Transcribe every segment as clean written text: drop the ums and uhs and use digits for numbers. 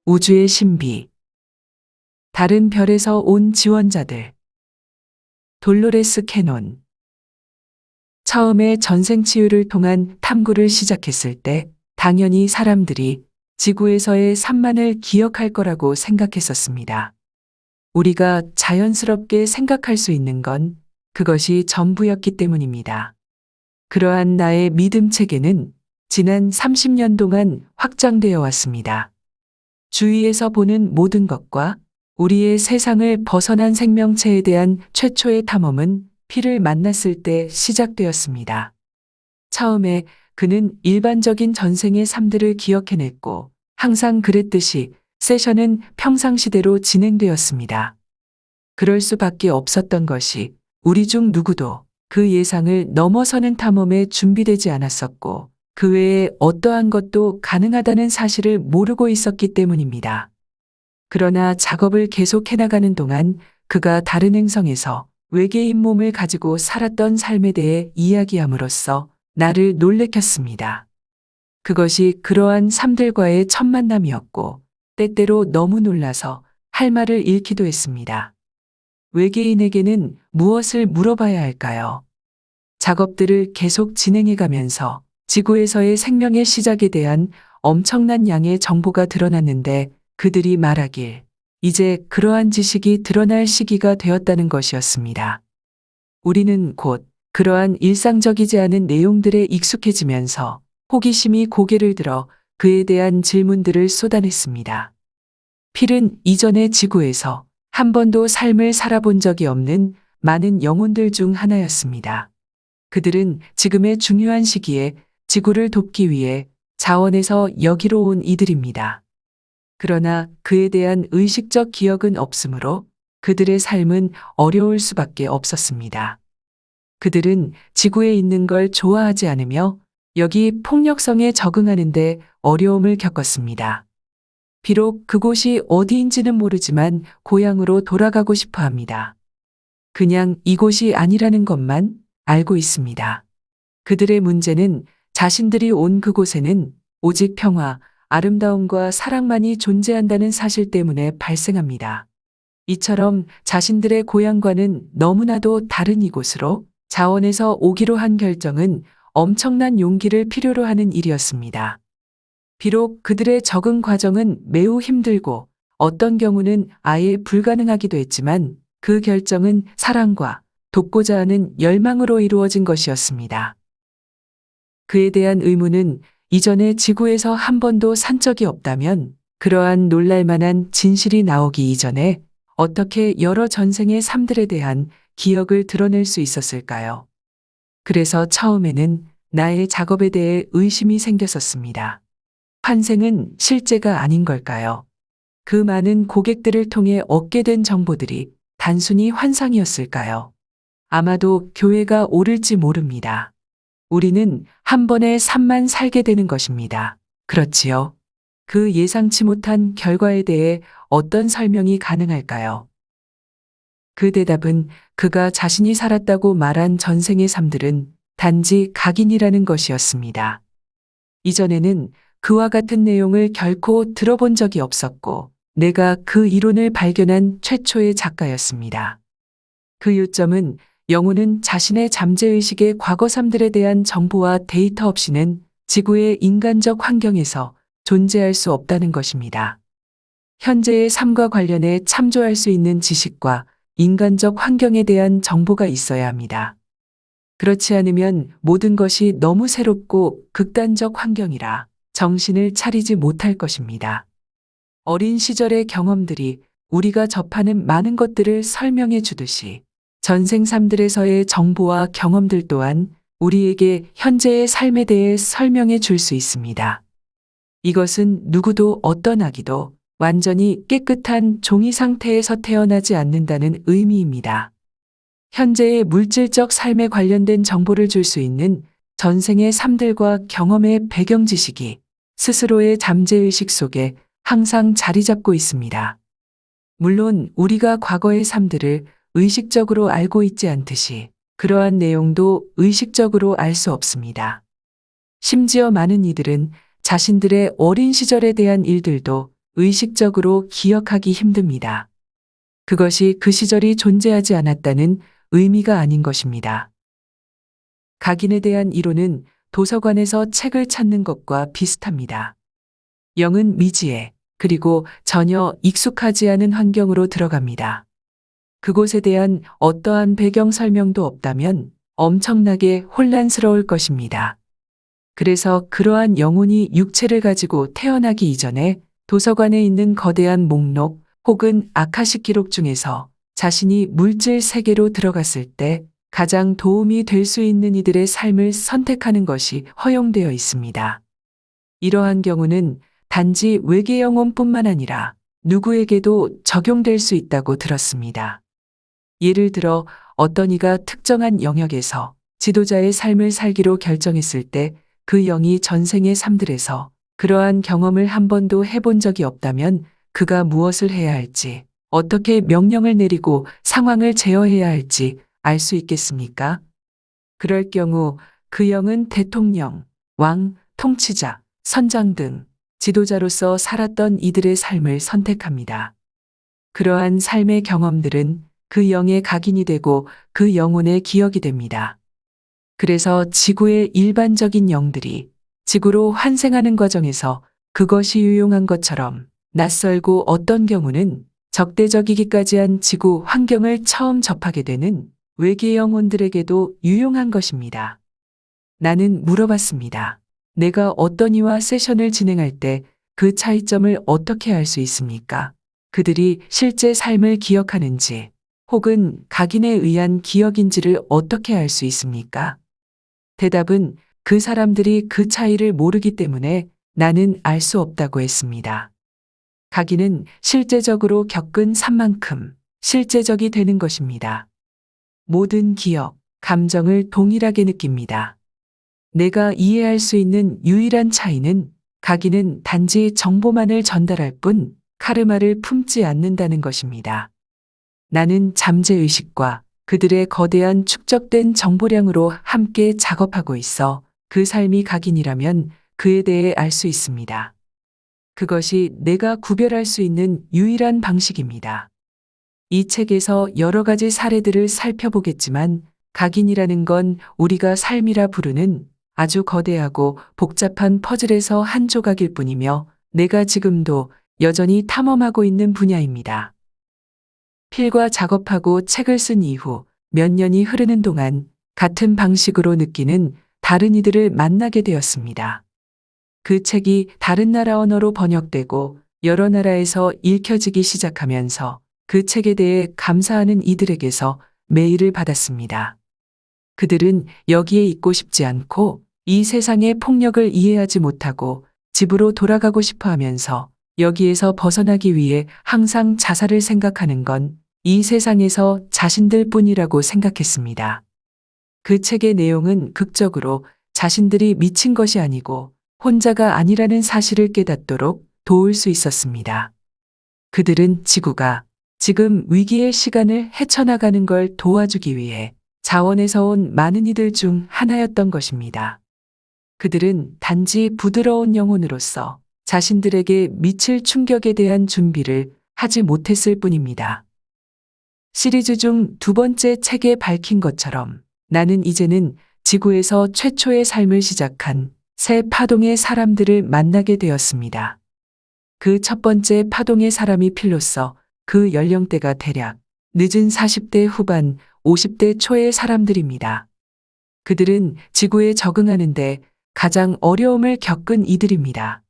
우주의 신비. 다른 별에서 온 지원자들. 돌로레스 캐논. 처음에 전생치유를 통한 탐구를 시작했을 때 당연히 사람들이 지구에서의 산만을 기억할 거라고 생각했었습니다. 우리가 자연스럽게 생각할 수 있는 건 그것이 전부였기 때문입니다. 그러한 나의 믿음 체계는 지난 30년 동안 확장되어 왔습니다. 주위에서 보는 모든 것과 우리의 세상을 벗어난 생명체에 대한 최초의 탐험은 피를 만났을 때 시작되었습니다. 처음에 그는 일반적인 전생의 삶들을 기억해냈고 항상 그랬듯이 세션은 평상시대로 진행되었습니다. 그럴 수밖에 없었던 것이 우리 중 누구도 그 예상을 넘어서는 탐험에 준비되지 않았었고 그 외에 어떠한 것도 가능하다는 사실을 모르고 있었기 때문입니다. 그러나 작업을 계속해 나가는 동안 그가 다른 행성에서 외계인 몸을 가지고 살았던 삶에 대해 이야기함으로써 나를 놀래켰습니다. 그것이 그러한 삶들과의 첫 만남이었고 때때로 너무 놀라서 할 말을 잃기도 했습니다. 외계인에게는 무엇을 물어봐야 할까요? 작업들을 계속 진행해 가면서 지구에서의 생명의 시작에 대한 엄청난 양의 정보가 드러났는데 그들이 말하길 이제 그러한 지식이 드러날 시기가 되었다는 것이었습니다. 우리는 곧 그러한 일상적이지 않은 내용들에 익숙해지면서 호기심이 고개를 들어 그에 대한 질문들을 쏟아냈습니다. 필은 이전의 지구에서 한 번도 삶을 살아본 적이 없는 많은 영혼들 중 하나였습니다. 그들은 지금의 중요한 시기에 지구를 돕기 위해 자원에서 여기로 온 이들입니다. 그러나 그에 대한 의식적 기억은 없으므로 그들의 삶은 어려울 수밖에 없었습니다. 그들은 지구에 있는 걸 좋아하지 않으며 여기 폭력성에 적응하는데 어려움을 겪었습니다. 비록 그곳이 어디인지는 모르지만 고향으로 돌아가고 싶어 합니다. 그냥 이곳이 아니라는 것만 알고 있습니다. 그들의 문제는 자신들이 온 그곳에는 오직 평화, 아름다움과 사랑만이 존재한다는 사실 때문에 발생합니다. 이처럼 자신들의 고향과는 너무나도 다른 이곳으로 자원에서 오기로 한 결정은 엄청난 용기를 필요로 하는 일이었습니다. 비록 그들의 적응 과정은 매우 힘들고 어떤 경우는 아예 불가능하기도 했지만 그 결정은 사랑과 돕고자 하는 열망으로 이루어진 것이었습니다. 그에 대한 의문은 이전에 지구에서 한 번도 산 적이 없다면 그러한 놀랄만한 진실이 나오기 이전에 어떻게 여러 전생의 삶들에 대한 기억을 드러낼 수 있었을까요? 그래서 처음에는 나의 작업에 대해 의심이 생겼었습니다. 환생은 실제가 아닌 걸까요? 그 많은 고객들을 통해 얻게 된 정보들이 단순히 환상이었을까요? 아마도 교회가 옳을지 모릅니다. 우리는 한 번에 삶만 살게 되는 것입니다. 그렇지요. 그 예상치 못한 결과에 대해 어떤 설명이 가능할까요? 그 대답은 그가 자신이 살았다고 말한 전생의 삶들은 단지 각인이라는 것이었습니다. 이전에는 그와 같은 내용을 결코 들어본 적이 없었고 내가 그 이론을 발견한 최초의 작가였습니다. 그 요점은 영혼은 자신의 잠재의식의 과거 삶들에 대한 정보와 데이터 없이는 지구의 인간적 환경에서 존재할 수 없다는 것입니다. 현재의 삶과 관련해 참조할 수 있는 지식과 인간적 환경에 대한 정보가 있어야 합니다. 그렇지 않으면 모든 것이 너무 새롭고 극단적 환경이라 정신을 차리지 못할 것입니다. 어린 시절의 경험들이 우리가 접하는 많은 것들을 설명해 주듯이 전생 삶들에서의 정보와 경험들 또한 우리에게 현재의 삶에 대해 설명해 줄 수 있습니다. 이것은 누구도 어떤 아기도 완전히 깨끗한 종이 상태에서 태어나지 않는다는 의미입니다. 현재의 물질적 삶에 관련된 정보를 줄 수 있는 전생의 삶들과 경험의 배경 지식이 스스로의 잠재의식 속에 항상 자리 잡고 있습니다. 물론 우리가 과거의 삶들을 의식적으로 알고 있지 않듯이 그러한 내용도 의식적으로 알 수 없습니다. 심지어 많은 이들은 자신들의 어린 시절에 대한 일들도 의식적으로 기억하기 힘듭니다. 그것이 그 시절이 존재하지 않았다는 의미가 아닌 것입니다. 각인에 대한 이론은 도서관에서 책을 찾는 것과 비슷합니다. 영은 미지에 그리고 전혀 익숙하지 않은 환경으로 들어갑니다. 그곳에 대한 어떠한 배경 설명도 없다면 엄청나게 혼란스러울 것입니다. 그래서 그러한 영혼이 육체를 가지고 태어나기 이전에 도서관에 있는 거대한 목록 혹은 아카식 기록 중에서 자신이 물질 세계로 들어갔을 때 가장 도움이 될 수 있는 이들의 삶을 선택하는 것이 허용되어 있습니다. 이러한 경우는 단지 외계 영혼뿐만 아니라 누구에게도 적용될 수 있다고 들었습니다. 예를 들어 어떤 이가 특정한 영역에서 지도자의 삶을 살기로 결정했을 때 그 영이 전생의 삶들에서 그러한 경험을 한 번도 해본 적이 없다면 그가 무엇을 해야 할지, 어떻게 명령을 내리고 상황을 제어해야 할지 알 수 있겠습니까? 그럴 경우 그 영은 대통령, 왕, 통치자, 선장 등 지도자로서 살았던 이들의 삶을 선택합니다. 그러한 삶의 경험들은 그 영의 각인이 되고 그 영혼의 기억이 됩니다. 그래서 지구의 일반적인 영들이 지구로 환생하는 과정에서 그것이 유용한 것처럼 낯설고 어떤 경우는 적대적이기까지 한 지구 환경을 처음 접하게 되는 외계 영혼들에게도 유용한 것입니다. 나는 물어봤습니다. 내가 어떤 이와 세션을 진행할 때 그 차이점을 어떻게 알 수 있습니까? 그들이 실제 삶을 기억하는지 혹은 각인에 의한 기억인지를 어떻게 알 수 있습니까? 대답은 그 사람들이 그 차이를 모르기 때문에 나는 알 수 없다고 했습니다. 각인은 실제적으로 겪은 삶만큼 실제적이 되는 것입니다. 모든 기억, 감정을 동일하게 느낍니다. 내가 이해할 수 있는 유일한 차이는 각인은 단지 정보만을 전달할 뿐 카르마를 품지 않는다는 것입니다. 나는 잠재의식과 그들의 거대한 축적된 정보량으로 함께 작업하고 있어 그 삶이 각인이라면 그에 대해 알 수 있습니다. 그것이 내가 구별할 수 있는 유일한 방식입니다. 이 책에서 여러 가지 사례들을 살펴보겠지만 각인이라는 건 우리가 삶이라 부르는 아주 거대하고 복잡한 퍼즐에서 한 조각일 뿐이며 내가 지금도 여전히 탐험하고 있는 분야입니다. 필과 작업하고 책을 쓴 이후 몇 년이 흐르는 동안 같은 방식으로 느끼는 다른 이들을 만나게 되었습니다. 그 책이 다른 나라 언어로 번역되고 여러 나라에서 읽혀지기 시작하면서 그 책에 대해 감사하는 이들에게서 메일을 받았습니다. 그들은 여기에 있고 싶지 않고 이 세상의 폭력을 이해하지 못하고 집으로 돌아가고 싶어 하면서 여기에서 벗어나기 위해 항상 자살을 생각하는 건 이 세상에서 자신들 뿐이라고 생각했습니다. 그 책의 내용은 극적으로 자신들이 미친 것이 아니고 혼자가 아니라는 사실을 깨닫도록 도울 수 있었습니다. 그들은 지구가 지금 위기의 시간을 헤쳐나가는 걸 도와주기 위해 자원에서 온 많은 이들 중 하나였던 것입니다. 그들은 단지 부드러운 영혼으로서 자신들에게 미칠 충격에 대한 준비를 하지 못했을 뿐입니다. 시리즈 중 두 번째 책에 밝힌 것처럼 나는 이제는 지구에서 최초의 삶을 시작한 새 파동의 사람들을 만나게 되었습니다. 그 첫 번째 파동의 사람이 필로서 그 연령대가 대략 늦은 40대 후반, 50대 초의 사람들입니다. 그들은 지구에 적응하는데 가장 어려움을 겪은 이들입니다.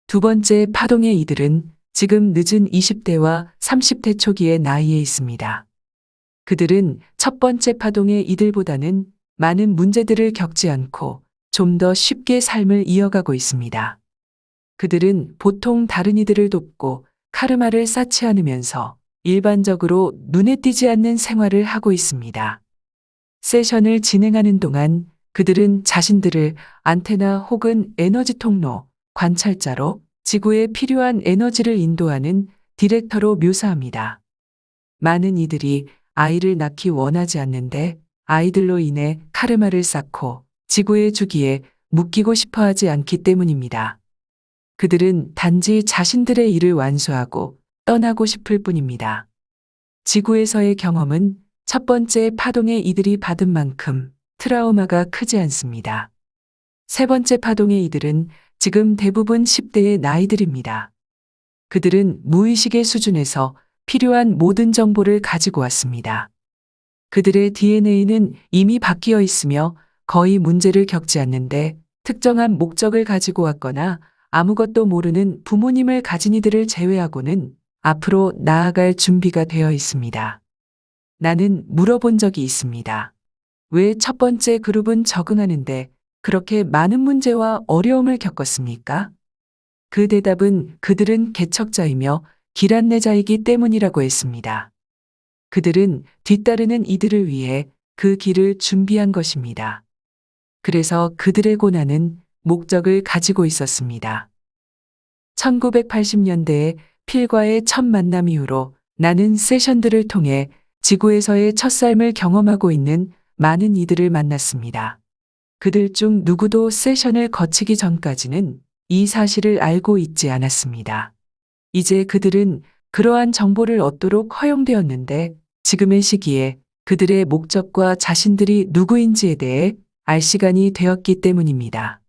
두 번째 파동의 이들은 지금 늦은 20대와 30대 초기의 나이에 있습니다. 그들은 첫 번째 파동의 이들보다는 많은 문제들을 겪지 않고 좀 더 쉽게 삶을 이어가고 있습니다. 그들은 보통 다른 이들을 돕고 카르마를 쌓지 않으면서 일반적으로 눈에 띄지 않는 생활을 하고 있습니다. 세션을 진행하는 동안 그들은 자신들을 안테나 혹은 에너지 통로, 관찰자로 지구에 필요한 에너지를 인도하는 디렉터로 묘사합니다. 많은 이들이 아이를 낳기 원하지 않는데 아이들로 인해 카르마를 쌓고 지구의 주기에 묶이고 싶어 하지 않기 때문입니다. 그들은 단지 자신들의 일을 완수하고 떠나고 싶을 뿐입니다. 지구에서의 경험은 첫 번째 파동의 이들이 받은 만큼 트라우마가 크지 않습니다. 세 번째 파동의 이들은 지금 대부분 10대의 나이들입니다. 그들은 무의식의 수준에서 필요한 모든 정보를 가지고 왔습니다. 그들의 DNA는 이미 바뀌어 있으며 거의 문제를 겪지 않는데 특정한 목적을 가지고 왔거나 아무것도 모르는 부모님을 가진 이들을 제외하고는 앞으로 나아갈 준비가 되어 있습니다. 나는 물어본 적이 있습니다. 왜 첫 번째 그룹은 적응하는데 그렇게 많은 문제와 어려움을 겪었습니까? 그 대답은 그들은 개척자이며 길 안내자이기 때문이라고 했습니다. 그들은 뒤따르는 이들을 위해 그 길을 준비한 것입니다. 그래서 그들의 고난은 목적을 가지고 있었습니다. 1980년대에 필과의 첫 만남 이후로 나는 세션들을 통해 지구에서의 첫 삶을 경험하고 있는 많은 이들을 만났습니다. 그들 중 누구도 세션을 거치기 전까지는 이 사실을 알고 있지 않았습니다. 이제 그들은 그러한 정보를 얻도록 허용되었는데 지금의 시기에 그들의 목적과 자신들이 누구인지에 대해 알 시간이 되었기 때문입니다.